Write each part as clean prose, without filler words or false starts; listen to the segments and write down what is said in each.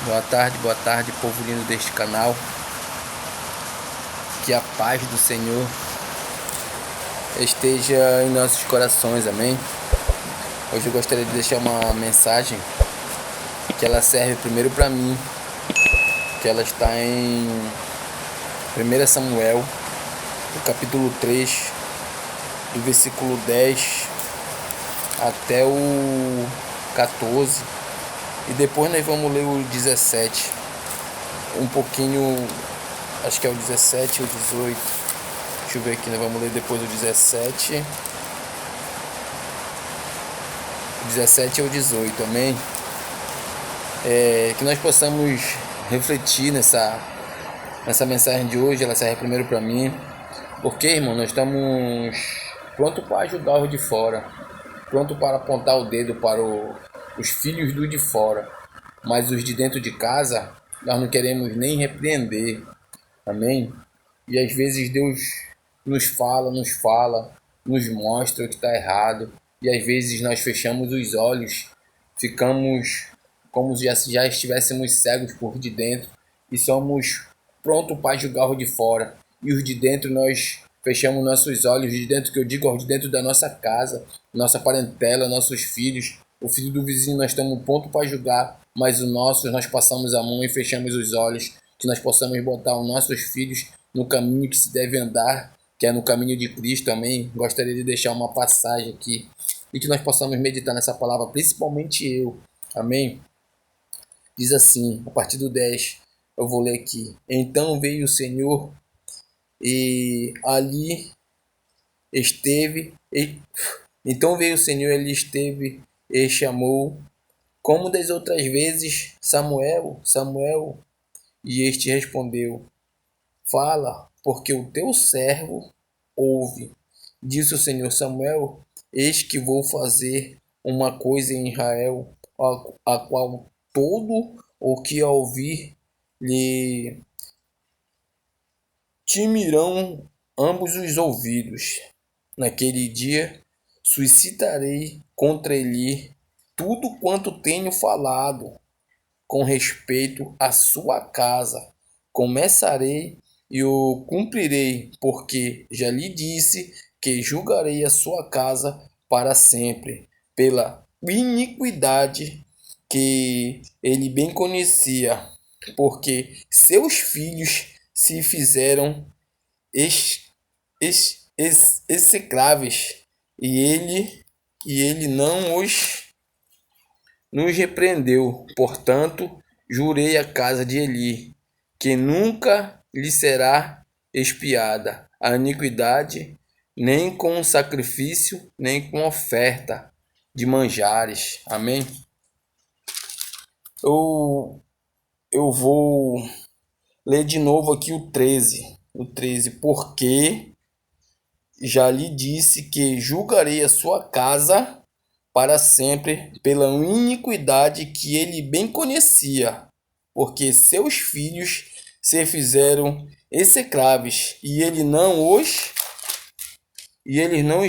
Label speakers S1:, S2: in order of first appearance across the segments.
S1: Boa tarde, povo lindo deste canal. Que a paz do Senhor esteja em nossos corações, amém? Hoje eu gostaria de deixar uma mensagem que ela serve primeiro para mim, que ela está em 1 Samuel, no capítulo 3, do versículo 10 até o 14, e depois nós vamos ler o 17, um pouquinho, acho que é o 17 ou 18, deixa eu ver aqui, nós vamos ler depois o 17 ou 18, amém? Que nós possamos refletir nessa mensagem de hoje. Ela serve primeiro para mim, porque, irmão, nós estamos pronto para ajudar os de fora, pronto para apontar o dedo para os filhos do de fora, mas os de dentro de casa nós não queremos nem repreender, amém? E às vezes Deus nos fala, nos mostra o que está errado, e às vezes nós fechamos os olhos, ficamos como se já estivéssemos cegos por de dentro e somos prontos para julgar os de fora, e os de dentro nós fechamos nossos olhos. De dentro, que eu digo, os de dentro da nossa casa, nossa parentela, nossos filhos, o filho do vizinho, nós estamos prontos para julgar, mas o nosso nós passamos a mão e fechamos os olhos, que nós possamos botar os nossos filhos no caminho que se deve andar, que é no caminho de Cristo, amém? Gostaria de deixar uma passagem aqui e que nós possamos meditar nessa palavra, principalmente eu, amém? Diz assim, a partir do 10, eu vou ler aqui. Então veio o Senhor e ali esteve, então veio o Senhor, ele esteve e chamou, como das outras vezes, Samuel, Samuel, e este respondeu, fala, porque o teu servo ouve. Disse o Senhor, Samuel, eis que vou fazer uma coisa em Israel, a qual todo o que ouvir lhe timirão ambos os ouvidos. Naquele dia suscitarei contra ele tudo quanto tenho falado com respeito à sua casa. Começarei e o cumprirei, porque já lhe disse que julgarei a sua casa para sempre, pela iniquidade que ele bem conhecia, porque seus filhos se fizeram execráveis, e ele não os nos repreendeu. Portanto, jurei à casa de Eli que nunca lhe será expiada a iniquidade, nem com sacrifício, nem com oferta de manjares. Amém? Eu vou ler de novo aqui o 13. O 13. Porque já lhe disse que julgarei a sua casa para sempre pela iniquidade que ele bem conhecia, porque seus filhos se fizeram execráveis, e ele não os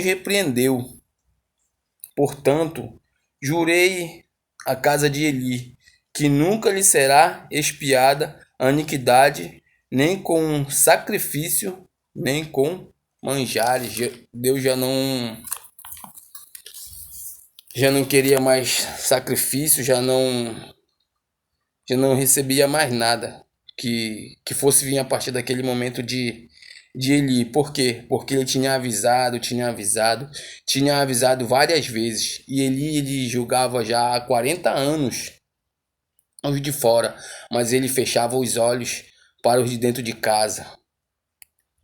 S1: repreendeu. Portanto, jurei à casa de Eli que nunca lhe será expiada a iniquidade, nem com sacrifício, nem com manjares. Deus já não queria mais sacrifício, já não recebia mais nada que fosse vir a partir daquele momento de Eli. Por quê? Porque ele tinha avisado várias vezes. E ele julgava já há 40 anos os de fora, mas ele fechava os olhos para os de dentro de casa.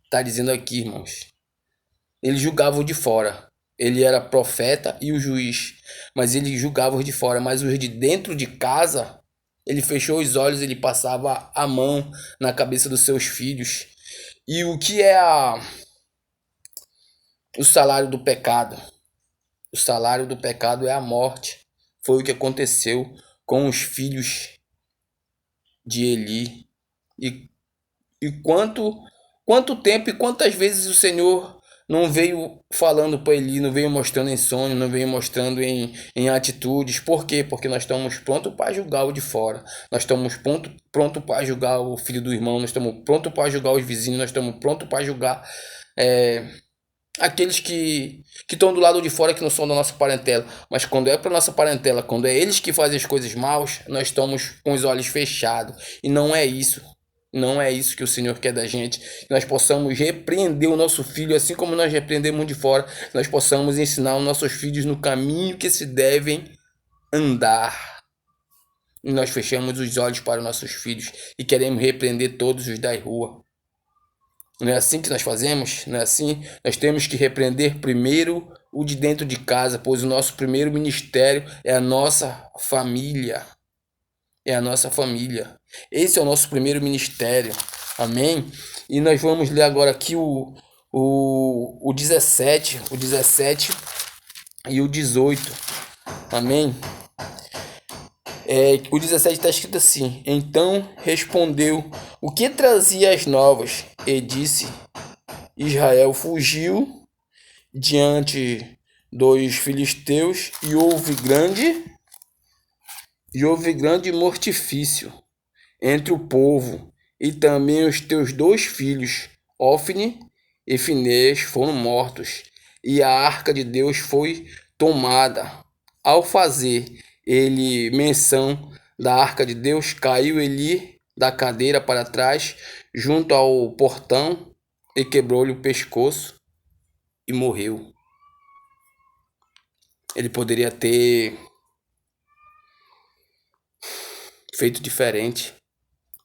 S1: Está dizendo aqui, irmãos. Ele julgava os de fora. Ele era profeta e o juiz, mas ele julgava os de fora, mas os de dentro de casa, ele fechou os olhos, ele passava a mão na cabeça dos seus filhos. E o que é o salário do pecado? O salário do pecado é a morte. Foi o que aconteceu com os filhos de Eli. E quanto tempo e quantas vezes o Senhor não veio falando para Eli, não veio mostrando em sonho, não veio mostrando em atitudes. Por quê? Porque nós estamos prontos para julgar o de fora. Nós estamos pronto para julgar o filho do irmão, nós estamos prontos para julgar os vizinhos, nós estamos prontos para julgar é, aqueles que estão do lado de fora, que não são da nossa parentela. Mas quando é para nossa parentela, quando é eles que fazem as coisas maus, nós estamos com os olhos fechados. E não é isso. Não é isso que o Senhor quer da gente. Que nós possamos repreender o nosso filho, assim como nós repreendemos de fora. Que nós possamos ensinar os nossos filhos no caminho que se devem andar. E nós fechamos os olhos para os nossos filhos e queremos repreender todos os da rua. Não é assim que nós fazemos? Não é assim? Nós temos que repreender primeiro o de dentro de casa, pois o nosso primeiro ministério é a nossa família. É a nossa família. Esse é o nosso primeiro ministério. Amém? E nós vamos ler agora aqui o 17 e o 18. Amém? O 17 está escrito assim: Então respondeu o que trazia as novas, e disse: Israel fugiu diante dos filisteus, e houve grande mortifício entre o povo, e também os teus 2 filhos, Ofni e Finéias, foram mortos, e a arca de Deus foi tomada. Ao fazer ele menção da arca de Deus, caiu Eli da cadeira para trás, junto ao portão, e quebrou-lhe o pescoço e morreu. Ele poderia ter feito diferente,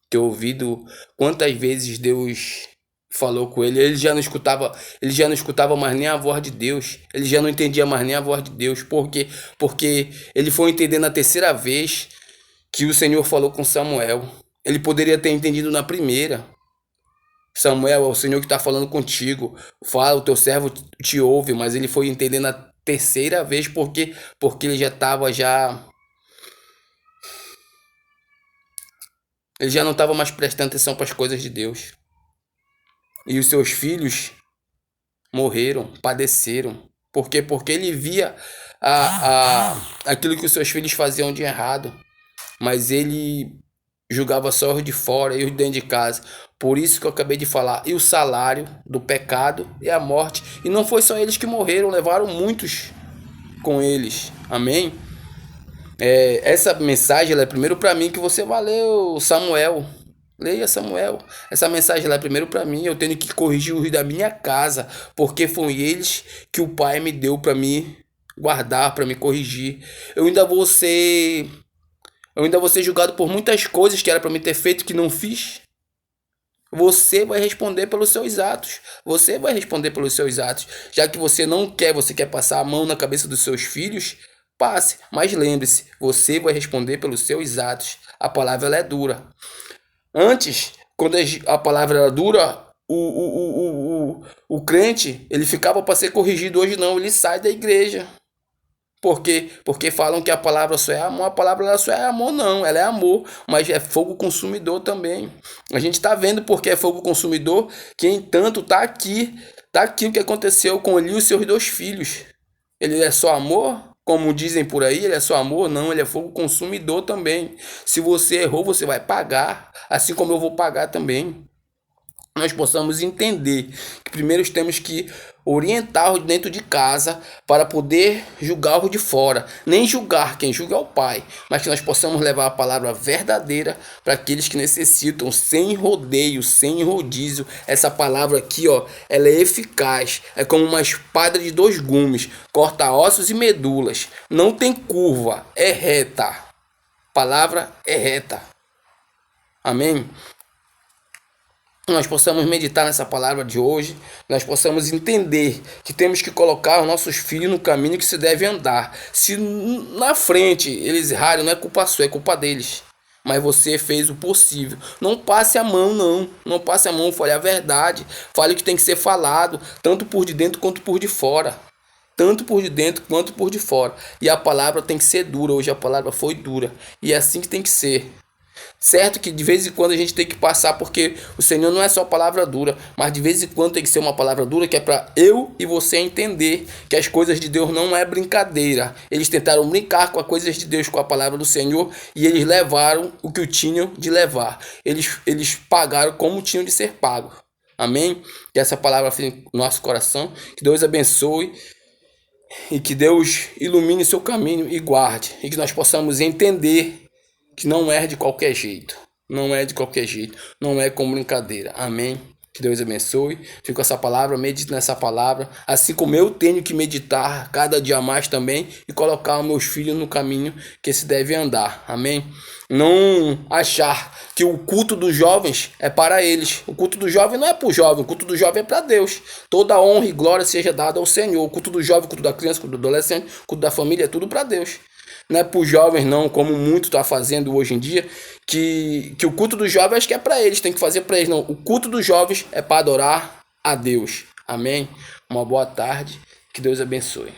S1: ter ouvido quantas vezes Deus falou com ele. Ele já não escutava mais nem a voz de Deus. Ele já não entendia mais nem a voz de Deus. Por quê? Porque ele foi entender na terceira vez que o Senhor falou com Samuel. Ele poderia ter entendido na primeira. Samuel, é o Senhor que está falando contigo. Fala, o teu servo te ouve. Mas ele foi entender na terceira vez porque ele já estava ele já não estava mais prestando atenção para as coisas de Deus. E os seus filhos morreram, padeceram. Por quê? Porque ele via aquilo que os seus filhos faziam de errado. Mas ele julgava só os de fora e os de dentro de casa. Por isso que eu acabei de falar. E o salário do pecado é a morte. E não foi só eles que morreram, levaram muitos com eles. Amém? Essa mensagem ela é primeiro para mim, que você vai ler o Samuel. Leia Samuel. Essa mensagem ela é primeiro para mim. Eu tenho que corrigir os da minha casa, porque foram eles que o Pai me deu para me guardar, para me corrigir. Eu ainda vou ser julgado por muitas coisas que era para me ter feito que não fiz. Você vai responder pelos seus atos. Você vai responder pelos seus atos. Já que você não quer, você quer passar a mão na cabeça dos seus filhos, passe. Mas lembre-se, você vai responder pelos seus atos. A palavra ela é dura. Antes, quando a palavra era dura, o crente, ele ficava para ser corrigido. Hoje não, ele sai da igreja. Por quê? Porque falam que a palavra só é amor. A palavra ela só é amor, não. Ela é amor, mas é fogo consumidor também. A gente está vendo porque é fogo consumidor, que entanto está aqui. Está aqui o que aconteceu com Eli e os seus 2 filhos. Ele é só amor? Como dizem por aí, ele é só amor? Não, ele é fogo consumidor também. Se você errou, você vai pagar. Assim como eu vou pagar também. Nós possamos entender que primeiro temos que orientar o dentro de casa para poder julgar o de fora. Nem julgar, quem julga é o Pai, mas que nós possamos levar a palavra verdadeira para aqueles que necessitam, sem rodeio, sem rodízio. Essa palavra aqui, ó, ela é eficaz, é como uma espada de 2 gumes, corta ossos e medulas, não tem curva, é reta. A palavra é reta. Amém? Nós possamos meditar nessa palavra de hoje, nós possamos entender que temos que colocar os nossos filhos no caminho que se deve andar. Se na frente eles errarem, não é culpa sua, é culpa deles. Mas você fez o possível. Não passe a mão, não. Não passe a mão, fale a verdade. Fale o que tem que ser falado, tanto por de dentro quanto por de fora. Tanto por de dentro quanto por de fora. E a palavra tem que ser dura. Hoje a palavra foi dura. E é assim que tem que ser. Certo que de vez em quando a gente tem que passar, porque o Senhor não é só palavra dura, mas de vez em quando tem que ser uma palavra dura que é para eu e você entender que as coisas de Deus não é brincadeira. Eles tentaram brincar com as coisas de Deus, com a palavra do Senhor, e eles levaram o que tinham de levar. Eles pagaram como tinham de ser pago. Amém? Que essa palavra fique no nosso coração, que Deus abençoe e que Deus ilumine seu caminho e guarde, e que nós possamos entender que não é de qualquer jeito. Não é de qualquer jeito. Não é com brincadeira. Amém? Que Deus abençoe. Fique com essa palavra, medite nessa palavra. Assim como eu tenho que meditar cada dia mais também e colocar os meus filhos no caminho que se deve andar. Amém? Não achar que o culto dos jovens é para eles. O culto do jovem não é para o jovem. O culto do jovem é para Deus. Toda honra e glória seja dada ao Senhor. O culto do jovem, o culto da criança, o culto do adolescente, o culto da família é tudo para Deus. Não é para os jovens não, como muito está fazendo hoje em dia, que o culto dos jovens acho que é para eles, tem que fazer para eles não. O culto dos jovens é para adorar a Deus. Amém? Uma boa tarde, que Deus abençoe.